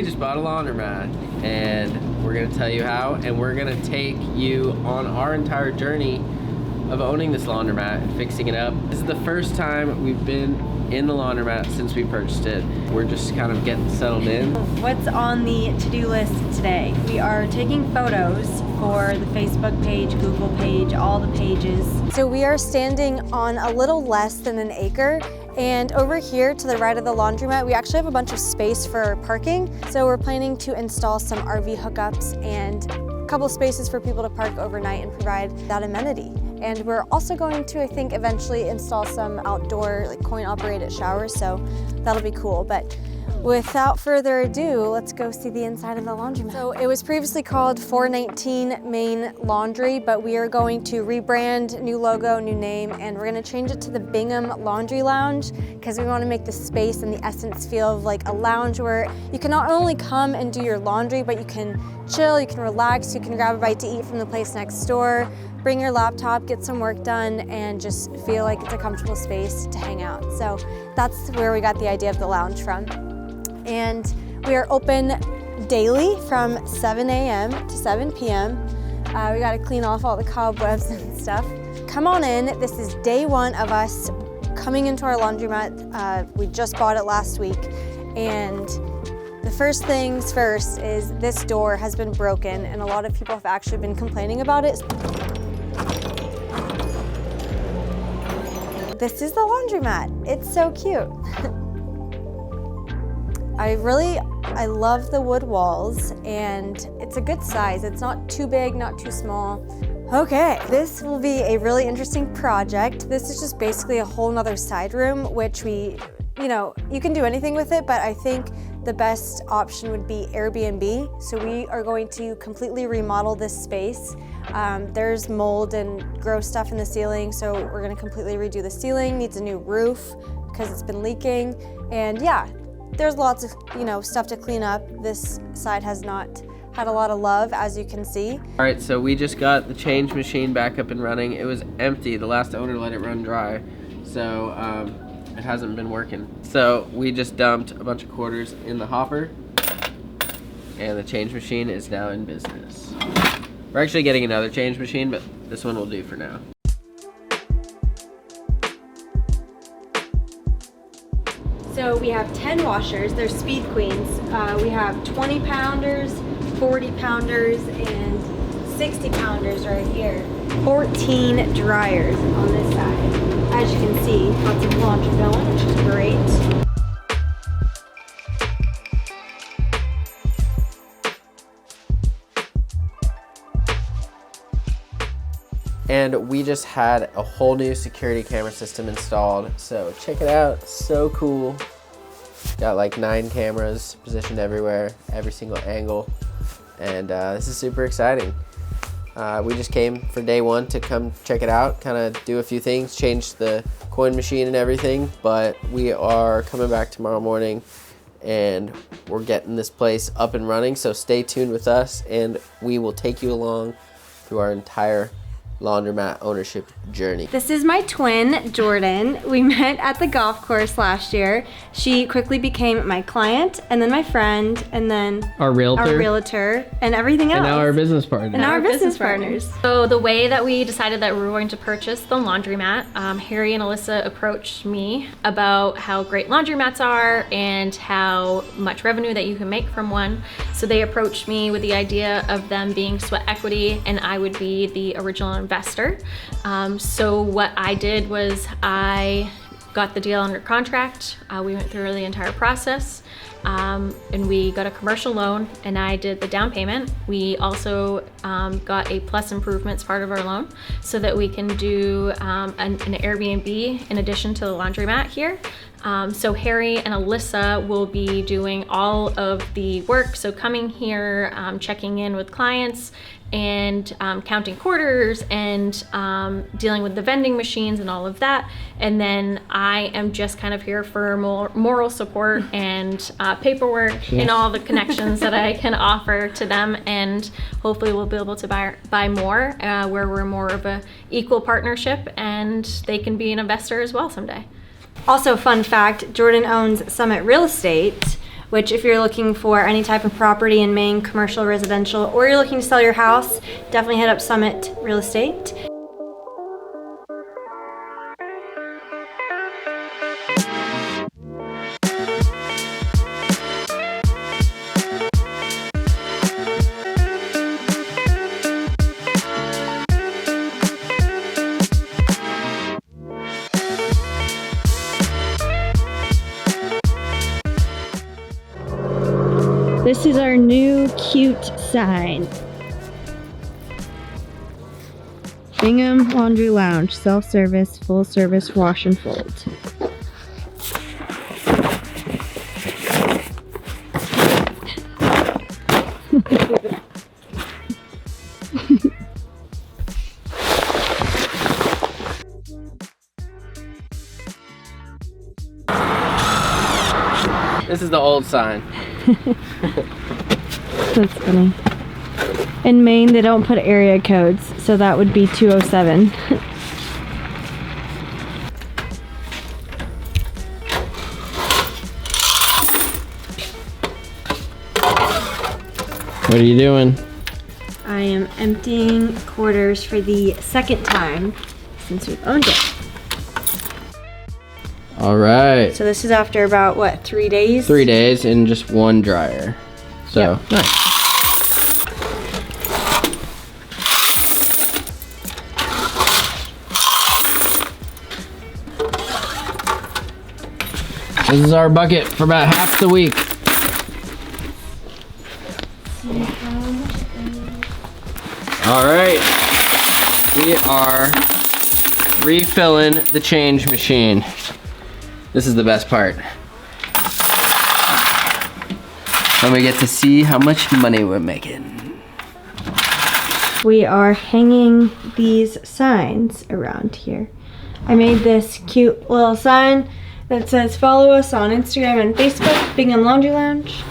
We just bought a laundromat and we're gonna tell you how, and we're gonna take you on our entire journey of owning this laundromat and fixing it up. This is the first time we've been in the laundromat since we purchased it. We're just kind of getting settled in. What's on the to-do list today? We are taking photos for the Facebook page, Google page, all the pages. So we are standing on a little less than an acre, and over here to the right of the laundromat, we actually have a bunch of space for parking. So we're planning to install some RV hookups and a couple spaces for people to park overnight and provide that amenity. And we're also going to, I think, eventually install some outdoor, like coin-operated showers, so that'll be cool. But without further ado, let's go see the inside of the laundromat. So it was previously called 419 Maine Laundry, but we are going to rebrand, new logo, new name, and we're gonna change it to the Bingham Laundry Lounge because we wanna make the space and the essence feel of like a lounge where you can not only come and do your laundry, but you can chill, you can relax, you can grab a bite to eat from the place next door, bring your laptop, get some work done, and just feel like it's a comfortable space to hang out. So that's where we got the idea of the lounge from. And we are open daily from 7 a.m. to 7 p.m. We gotta clean off all the cobwebs and stuff. Come on in, this is day one of us coming into our laundromat. We just bought it last week, and the first things first is this door has been broken, and a lot of people have actually been complaining about it. This is the laundromat. It's so cute. I love the wood walls, and it's a good size. It's not too big, not too small. Okay, this will be a really interesting project. This is just basically a whole nother side room, which you can do anything with it, but I think the best option would be Airbnb. So we are going to completely remodel this space. There's mold and gross stuff in the ceiling, so we're gonna completely redo the ceiling. Needs a new roof because it's been leaking, and yeah, there's lots of stuff to clean up. This side has not had a lot of love, as you can see. All right, so we just got the change machine back up and running. It was empty. The last owner let it run dry, so it hasn't been working. So we just dumped a bunch of quarters in the hopper, and the change machine is now in business. We're actually getting another change machine, but this one will do for now. So we have 10 washers, they're speed queens. We have 20 pounders, 40 pounders, and 60 pounders right here. 14 dryers on this side. As you can see, lots of laundry going, which is great. And we just had a whole new security camera system installed. So check it out, so cool. Got like 9 cameras positioned everywhere, every single angle. And this is super exciting. We just came for day one to come check it out, kind of do a few things, change the coin machine and everything. But we are coming back tomorrow morning and we're getting this place up and running. So stay tuned with us and we will take you along through our entire laundromat ownership journey. This is my twin, Jordan. We met at the golf course last year. She quickly became my client, and then my friend, and then our realtor, and everything else. And now our business partner. And now our business partners. So the way that we decided that we were going to purchase the laundromat, Harry and Alyssa approached me about how great laundromats are and how much revenue that you can make from one. So they approached me with the idea of them being sweat equity, and I would be the original investor. So what I did was I got the deal under contract. We went through the entire process, and we got a commercial loan, and I did the down payment. We also got a plus improvements part of our loan so that we can do an Airbnb in addition to the laundromat here. So Harry and Alyssa will be doing all of the work. So coming here, checking in with clients, and counting quarters, and dealing with the vending machines and all of that. And then I am just kind of here for moral support and paperwork and all the connections that I can offer to them. And hopefully we'll be able to buy more, where we're more of a equal partnership and they can be an investor as well someday. Also, fun fact, Jordan owns Summit Real Estate, which if you're looking for any type of property in Maine, commercial, residential, or you're looking to sell your house, definitely hit up Summit Real Estate. This is our new cute sign. Bingham Laundry Lounge, self-service, full-service wash and fold. This is the old sign. That's funny. In Maine, they don't put area codes, so that would be 207. What are you doing? I am emptying quarters for the second time since we've owned it. All right. So this is after about, what, 3 days? 3 days in just one dryer. So, Yep. nice. This is our bucket for about half the week. All right. We are refilling the change machine. This is the best part. And we get to see how much money we're making. We are hanging these signs around here. I made this cute little sign that says follow us on Instagram and Facebook, Bingham Laundry Lounge.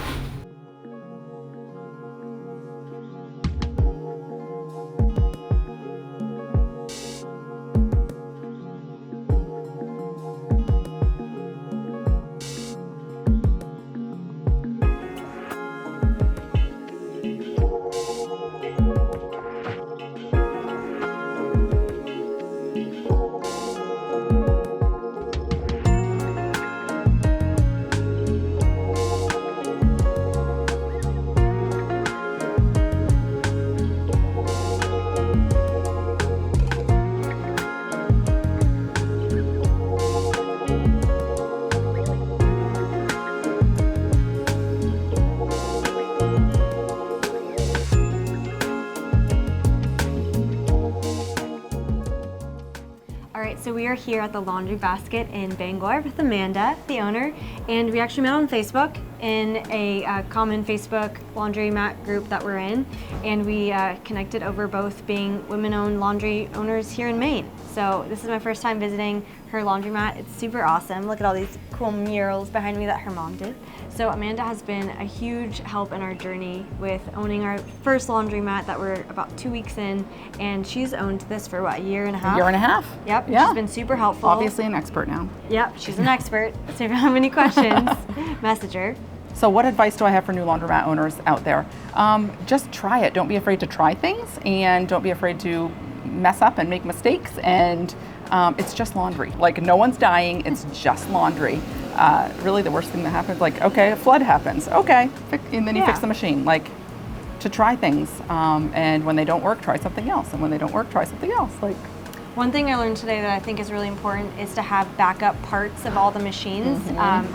So we are here at the Laundry Basket in Bangor with Amanda, the owner, and we actually met on Facebook in a common Facebook laundromat group that we're in, and we connected over both being women-owned laundry owners here in Maine. So this is my first time visiting her laundromat. It's super awesome. Look at all these cool murals behind me that her mom did. So Amanda has been a huge help in our journey with owning our first laundromat that we're about 2 weeks in, and she's owned this for what, a year and a half? A year and a half. Yep, Yeah. she's been super helpful. Obviously an expert now. Yep, she's an expert. So if you have any questions, message her. So what advice do I have for new laundromat owners out there? Just try it. Don't be afraid to try things, and don't be afraid to mess up and make mistakes. And it's just laundry. Like, no one's dying. It's just laundry. Really, the worst thing that happens, like, okay, a flood happens. Okay, and then you fix the machine. Like, to try things, and when they don't work, try something else. And when they don't work, try something else. Like, one thing I learned today that I think is really important is to have backup parts of all the machines,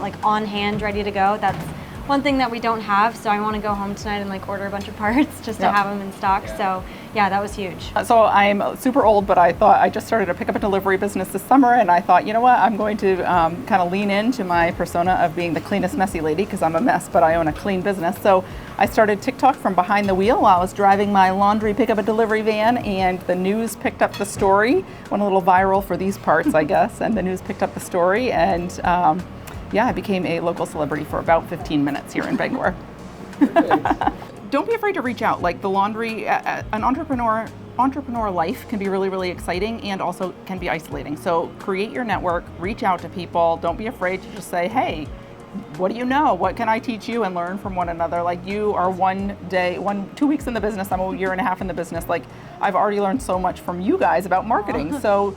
like on hand, ready to go. That's one thing that we don't have, so I want to go home tonight and like order a bunch of parts just to have them in stock. So yeah, that was huge. So I'm super old, but I thought I just started a pickup and delivery business this summer, and I thought, you know what, I'm going to kind of lean into my persona of being the cleanest messy lady, because I'm a mess, but I own a clean business. So I started TikTok from behind the wheel while I was driving my laundry pickup and delivery van, and the news picked up the story. Went a little viral for these parts, I guess, and the news picked up the story, and yeah, I became a local celebrity for about 15 minutes here in Bangor. Don't be afraid to reach out. Like, the laundry, an entrepreneur life can be really, really exciting, and also can be isolating. So create your network, reach out to people. Don't be afraid to just say, hey, what do you know? What can I teach you and learn from one another? Like, you are 2 weeks in the business. I'm a year and a half in the business. Like, I've already learned so much from you guys about marketing. So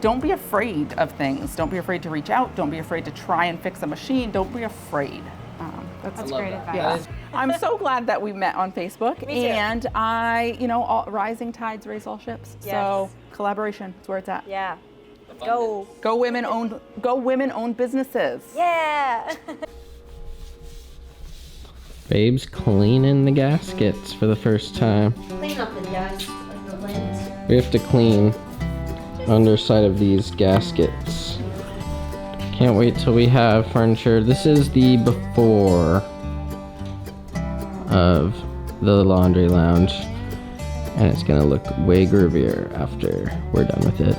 don't be afraid of things. Don't be afraid to reach out. Don't be afraid to try and fix a machine. Don't be afraid. That's great advice. Yeah. I'm so glad that we met on Facebook. Me too. And rising tides raise all ships. Yes. So collaboration is where it's at. Yeah. Go. Go women owned businesses. Yeah. Babe's cleaning the gaskets for the first time. Clean up the dust of the lint. We have to clean underside of these gaskets. Can't wait till we have furniture. This is the before of the laundry lounge, and it's gonna look way groovier after we're done with it.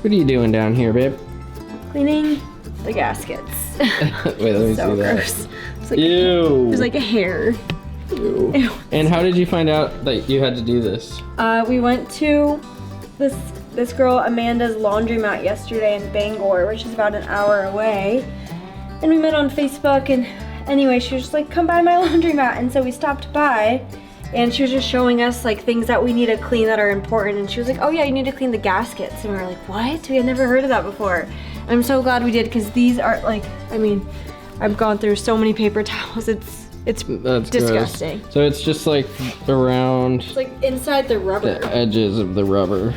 What are you doing down here, babe? Cleaning the gaskets. Wait, let me So see that. gross. It's like Ew. there's like a hair. Ew. And how did you find out that you had to do this? We went to this girl Amanda's laundromat yesterday in Bangor, which is about an hour away, and we met on Facebook. And anyway, she was just like, "Come by my laundromat," and so we stopped by, and she was just showing us like things that we need to clean that are important. And she was like, "Oh yeah, you need to clean the gaskets," and we were like, "What? We had never heard of that before." I'm so glad we did, because these are like, I mean, I've gone through so many paper towels. It's That's disgusting. gross. So it's just like around It's like inside the rubber. the edges of the rubber.